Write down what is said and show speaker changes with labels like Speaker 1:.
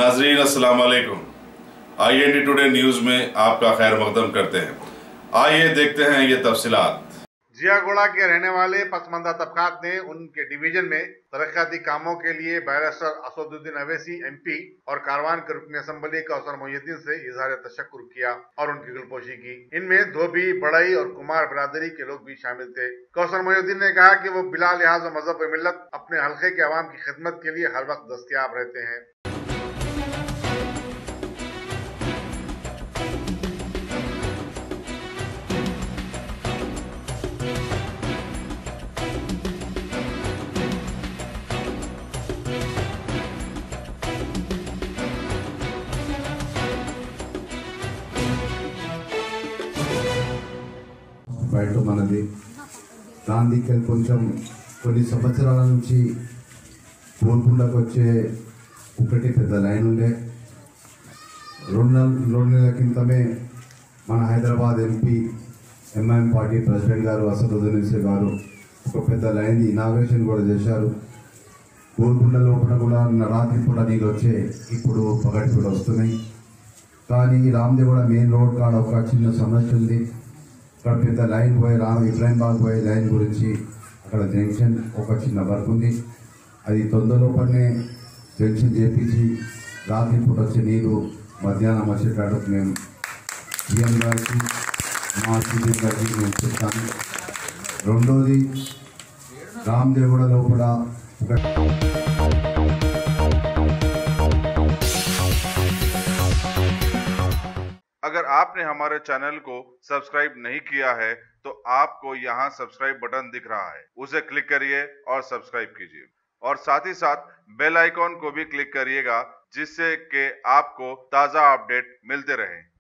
Speaker 1: नाजरीन अस्सलाम वालेकुम। IND टुडे न्यूज में आपका खैर मकदम करते हैं। आइए देखते हैं ये तफसीलात।
Speaker 2: जियागोड़ा के रहने वाले पसमानदा तबकात ने उनके डिवीजन में तरक्याती कामों के लिए बैरिस्टर असदुद्दीन अवैसी MP और कारवान के रुकन असम्बली कौसर मोहिउद्दीन से इजहार तशक्कुर किया और उनकी दिलपोशी की। इनमें धोबी, बड़ई और कुमार बिरादरी के लोग भी शामिल थे। कौसर मोहिउद्दीन ने कहा कि वो बिला लिहाज मजहब व मिल्लत अपने हल्के के अवाम की खिदमत के लिए हर वक्त दस्तयाब रहते हैं।
Speaker 3: బయట మనది గాంధీకి కొంచెం కొన్ని సంవత్సరాల నుంచి గోల్కొండకు వచ్చే ఒకటి పెద్ద లైన్ ఉండే. రెండు నెలల క్రితమే మన Hyderabad MP MIM party president గారు అసదుద్దీన్ గారు ఒక పెద్ద లైన్ ఇనాగ్రేషన్ కూడా చేశారు. గోల్కొండ లోపల కూడా రాత్రి పూట నీళ్ళు వచ్చే ఇప్పుడు పగటి కూడా వస్తున్నాయి. కానీ రామదేగూడ మెయిన్ రోడ్ కాడ ఒక చిన్న సమస్య ఉంది. అక్కడ పెద్ద లైన్ పోయి ఇబ్రాహీంబాగ్ పోయే లైన్ గురించి అక్కడ జంక్షన్ ఒక చిన్న వర్క్ ఉంది. అది తొందరలోపలనే జంక్షన్ చేపించి రాత్రి పూట వచ్చే నీరు మధ్యాహ్నం వచ్చేటట్టు మేము సీఎం గారికి మా సీఎం గారికి మేము చెప్తాను. రెండోది రామదేగూడ లోపల ఒక
Speaker 1: अगर आपने हमारे चैनल को सब्सक्राइब नहीं किया है तो आपको यहाँ सब्सक्राइब बटन दिख रहा है, उसे क्लिक करिए और सब्सक्राइब कीजिए और साथ ही साथ बेल आइकॉन को भी क्लिक करिएगा जिससे कि आपको ताज़ा अपडेट मिलते रहें।